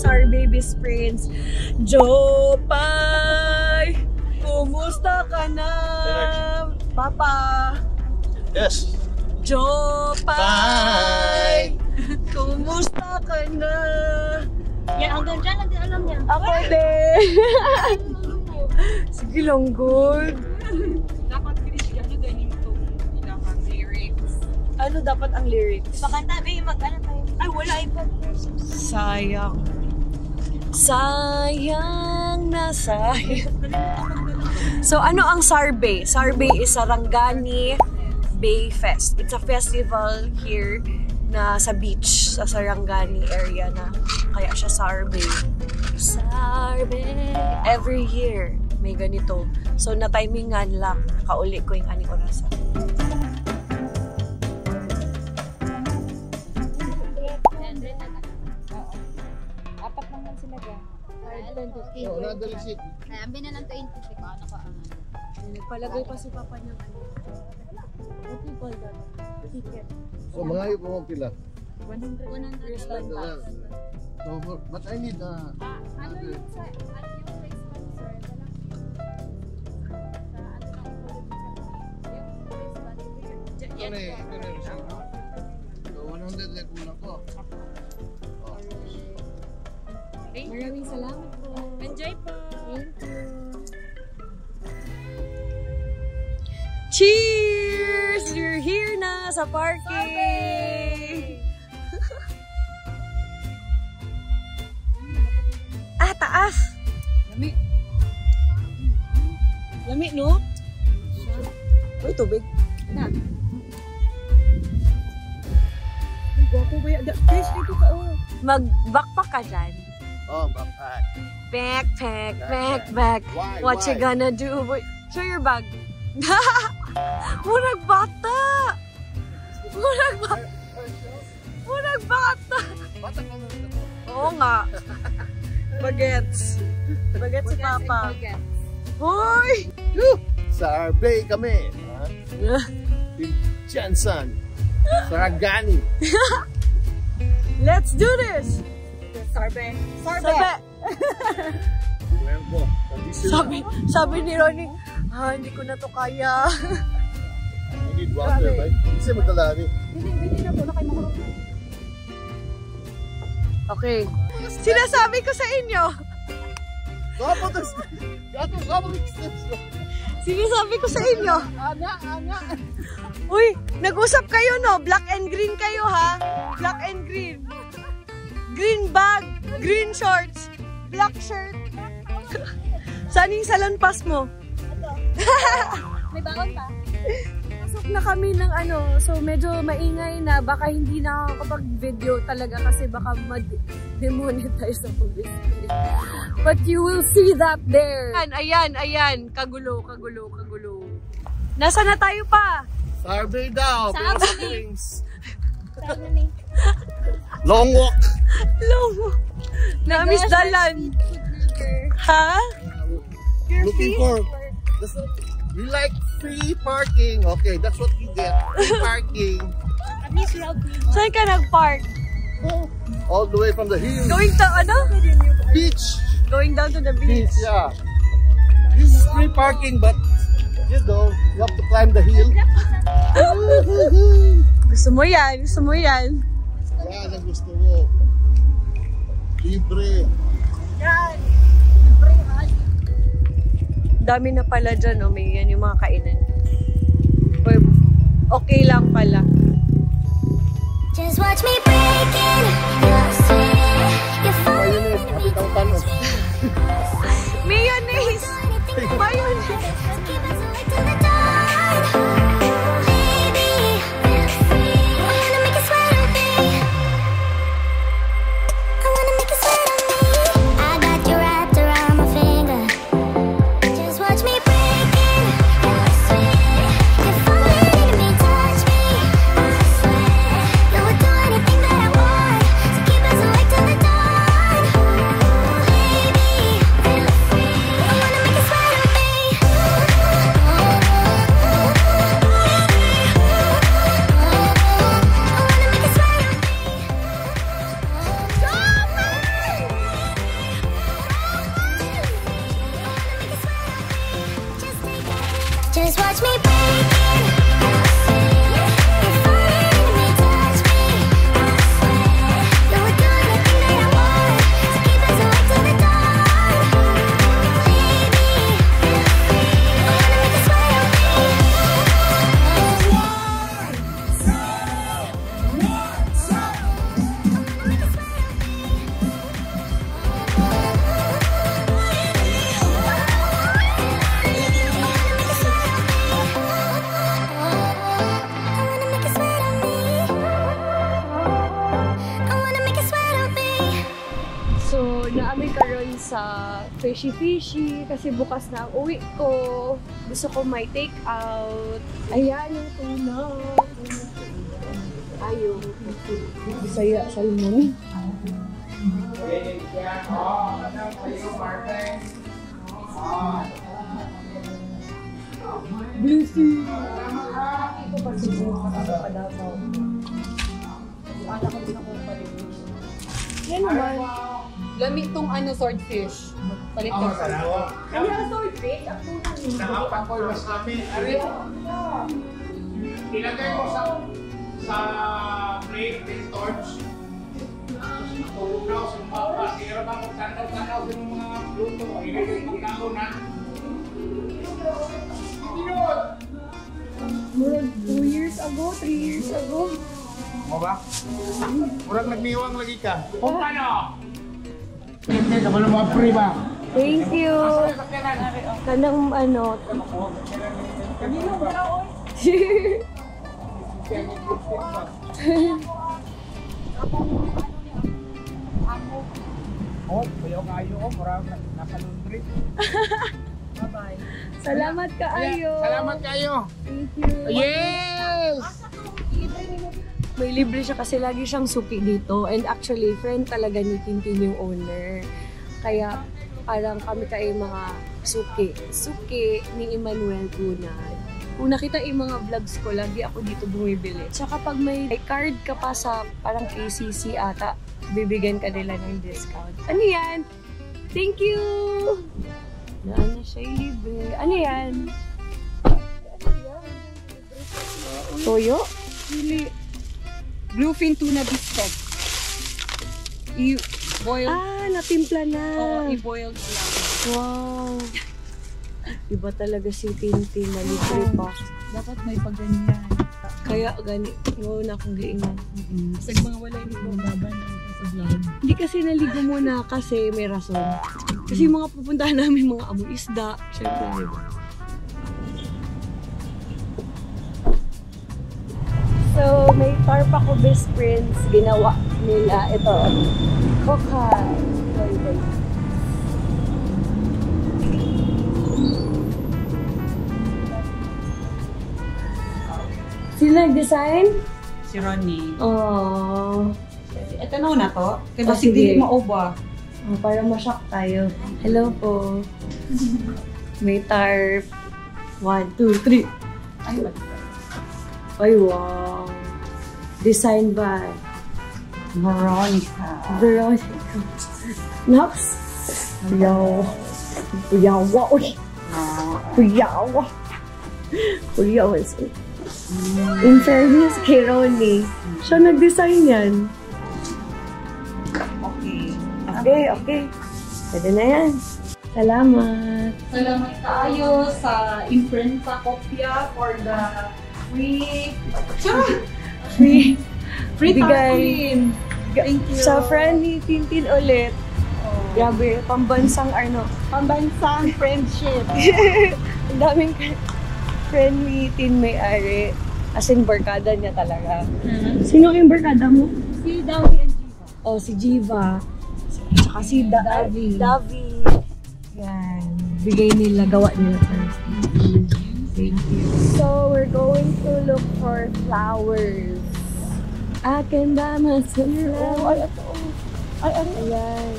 Sarbay Prince. Jopay! Kumusta ka na, Papa? Yes. Jopay! Kumusta ka na? Yan, hanggang dyan lang din alam niya. Ako din! Sige lang, good. Dapat Cristiano din yung ilahang lyrics. Ano dapat ang lyrics? Pakanta, may mag-ano tayo. Ay, wala iba. Sayang. Sayang na sayang. So, ano ang Sarbay? Sarbay is Sarangani Bay Fest. It's a festival here na sa beach, sa Sarangani area na. Kaya siya Sarbay. Sarbay. Every year, may ganito. So, na-timingan lang. Kauli ko yung aning orasan. Apat naman sila ga. Oh, nadalisik. Ay, ambil na lang 20. Ano pa ang ano? Nagpalagay pa si Papa ng ano. What do you call that? Ticket. So, mga yung mga pila. 100 Wristband pass. So, but I need ano yung sa yung place mo, sir? ano eh, so 100 like kulang ko. Maraming salamat po. Enjoy po. Thank you. Cheers! We're here na sa parking! Ah, taas! Lami. Lami, no? Uy, tubig. Na. Uy, gwapo ba yan? Guys, dito ka, oh. Mag-backpack ka dyan. Oh, backpack. Backpack, backpack. Why? What you gonna do? Show your bag. Murag bata! Murag bata! Murag bata! Bata ka lang ito. Oo nga. Bagets. Bagets si Papa. Hoy! Sarbay kami. Team Jansan. Sarangani. Let's do this! Sarbay. Sabi ni Ronnie, hindi ko na to kaya. I need water, right? Kasi magdalari. Hindi na po na kayo mahurot. Okay. Sinasabi ko sa inyo. Sinasabi ko sa inyo. Ana. Uy, nag-usap kayo, no? Black and green kayo, ha? Black and green. Green bag, green shorts, black shirt. Saan yung salon pass mo? May baon pa? Pasok na kami ng ano, so medyo maingay na. Baka hindi na nakakapag-video talaga kasi baka ma-demonetize sa publicity. But you will see that there. Ayan. Kagulo. Nasaan na tayo pa? Sarbay daw. Sarbay. Long walk. Namiss dalan. Ha? Looking for. We like free parking. Okay, that's what we get. Free parking. At least we have Saan ka nag-park? All the way from the hill. Going to ano? Beach. Going down to the beach. Yeah. This is free parking, but you know, you have to climb the hill. Gusto mo yan. Yan ang gusto mo. Libre. Yan. Dami na pala dyan, oh. May yan yung mga kainan. Okay lang pala. Just watch me breaking your sweat. You're falling Mayonnaise, kapit ang tanong. Mayonnaise! Mayonnaise! to keep us awake till the dawn. Baby, feel free. I wanna make you sweat on me. I wanna make you sweat on me. I got you wrapped around my finger. Just watch me breaking your sweat. You're falling, letting me touch me. kami karon sa fishy kasi bukas na ang uwi ko. Gusto ko may take out. Ayan yung tuna. Ayaw. Bisaya salmon. Blue sea. Ito pa siguro kapadabaw. Anak ko din ako paligid. Yan naman. Lamig tong swordfish. Palit ng swordfish. Hindi ang swordfish. Ang tuna niyo. Nakapakoy mas namin. Arit. Ilagay mo sa plate with torch. Natulog na ako sa mga sira ba kung tanaw-tanaw sa mga luto. Ilagay mo kaunan. Murag 2 years ago, 3 years ago. Mo ba? Murag nagniwang lagi ka. Kung ano? Hindi ka ba naman free ba? Thank you. Kanang Kanino ba na oy? Oh, kayo ko. Murag nasa laundry. Bye-bye. Salamat kaayo. Salamat kayo. Thank you. Yes! May libre siya kasi lagi siyang suki dito. And actually, friend talaga ni Tintin yung owner. Kaya parang kami kayo mga suki ni Emmanuel Tunay. Kung nakita yung mga vlogs ko, lagi ako dito bumibili. Tsaka pag may card ka pa sa parang KCC ata, bibigyan ka nila ng discount. Ano yan? Thank you! Ano siya libre? Ano yan? Toyo? Really? Bluefin tuna biscuit. I-boiled. Natimpla na. I-boiled lang. Wow. Iba talaga si Tintin na libre pa. Dapat may pagganyan. Kaya gani, no na akong giingan. Sa mga wala yung baban sa vlog. Hindi kasi naligo muna kasi may rason. Kasi mga pupuntahan namin mga amoy isda. Siyempre, diba? So, may tarp ako best friends. Ginawa nila ito. Coca. Sila nag-design? Si Ronnie. Oh. Ito na to. Kaya Oh, sige. hindi mauba. Oh, para ma-shock tayo. Hello po. May tarp. 1, 2, 3. Ay, wow. Designed by Veronica. Veronica. Nox. Puyaw. Puyawa. Uy. Puyawa. Puyawa. In fairness kay Ronnie, siya nag-design yan. Okay. Pwede na yan. Salamat. Salamat tayo sa imprint sa kopya for the free Bigay. Thank you. Sa friend ni Tintin ulit. Grabe, pambansang Pambansang friendship. Ang daming friend ni Tin may-ari. As in, barkada niya talaga. Sino yung barkada mo? Si Dawi and Jiva. Oh, si Jiva. Tsaka si Davi. Yan. Bigay nila, gawa nila first. Thank you. So, we're going to look for flowers. Akin ba masaya? Oh, ay, ito. Ay, ano? Ayan.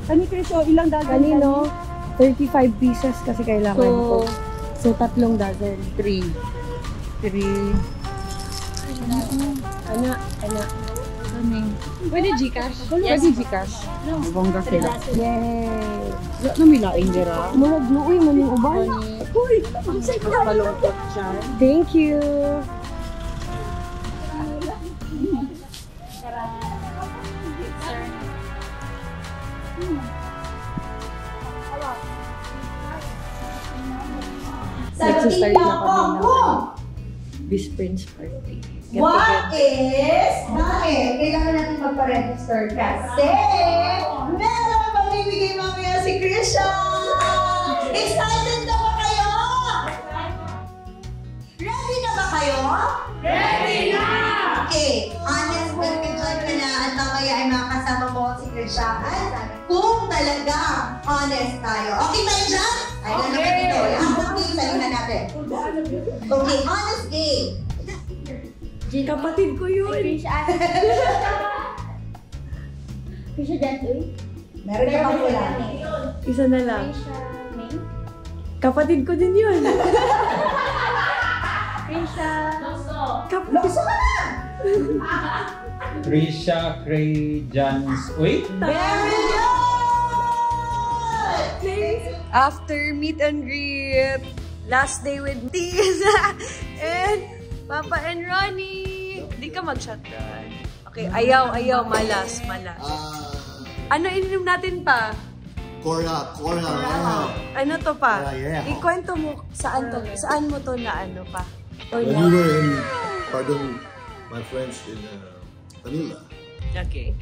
Kani Kriso, ilang dagan? Kanino? 35 pieces kasi kailangan ko. So, 3 dozen. 3. Ana. Pwede Gcash? Pwede Gcash. Bongga sila. Yay! Wala na may laing dira. Murag luoy man yung uban. Uy! Mas malungkot siya. Thank you! Nagsistart na kami ng Best Friends Party. What is? Bakit? Kailangan natin magpa-register kasi meron mamimigay mamaya si Krisha! Excited na ba kayo? Ready na ba kayo? Ready na! Okay, honest, mag-enjoy ka na at mamaya ay makakasama mo si siya at kung talaga honest tayo. Okay tayo dyan? Ay, naman ito. Okay, salunan natin. Okay, honest game. Kapatid ko yun. Krisha Jantoy? Meron ka pang wala. Isa na lang. Krisha May? Kapatid ko din yun. Krisha... Lokso ka na! Krisha Cray Jans. Uy! Very good! After meet and greet, last day with Tiz and Papa and Ronnie. Di ka mag-shotgun. Okay, ayaw, malas. Ano ininom natin pa? Cora. Ano to pa? Yeah. Ikwento mo saan mo to na ano pa? When we were in, pardon my friends in Manila. Okay.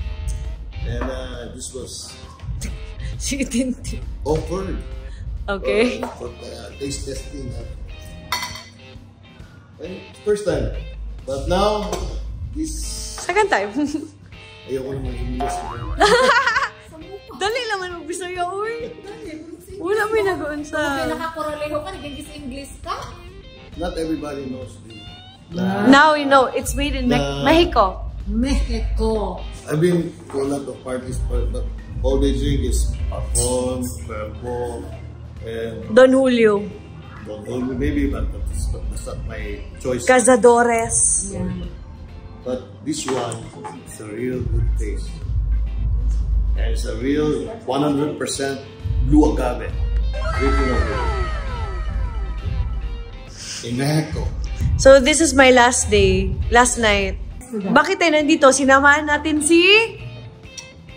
And this was Si Tintin. awkward. Okay. For taste testing. And first time. But now, this... Second time. Ayoko naman English. Dali naman mag-Bisaya, uy. Wala may nag-uun sa... Nakakoraleho ka, nag-English ka? Not everybody knows the... Now you know, it's made in Mexico. I've been to a lot of parties, but all they drink is Pacon, Verbo, and Don Julio. Don Julio maybe, but that's not my choice. Cazadores. Yeah. But this one is a real good taste. And it's a real 100% blue agave. Drinking of it. In Mexico. So this is my last day, last night. Bakit tayo nandito? Sinamahan natin si...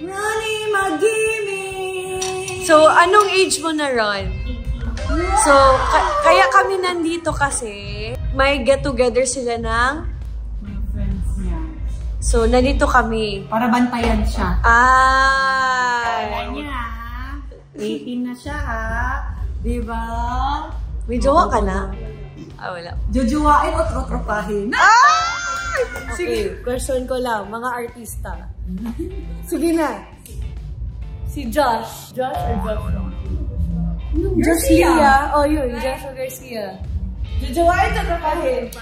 Ronnie Magimi! So, anong age mo na, Ron? So, kaya kami nandito kasi may get-together sila ng... Mga friends niya. So, nandito kami. Para bantayan siya. Ay! Niya, 18 na siya, ha? Diba? May jowa ka na? Ah, wala. Jujuwain o trotropahin. Sige, question ko lang, mga artista. Sige na. Si Josh. Josh or Josh? Josh Lia. Oh, yun. Joshua Garcia. Jujuwain o trotropahin?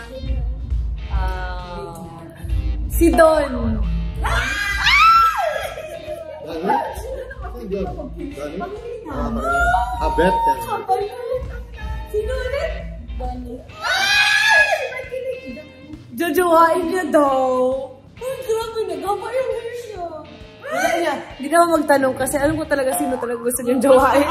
Si Don. Abet. Sino ulit? Jojowain niya daw. Ay, grabe, nagama yung hair niya. Wala niya. Hindi na magtanong kasi alam ko talaga sino talaga gusto niyang jowain.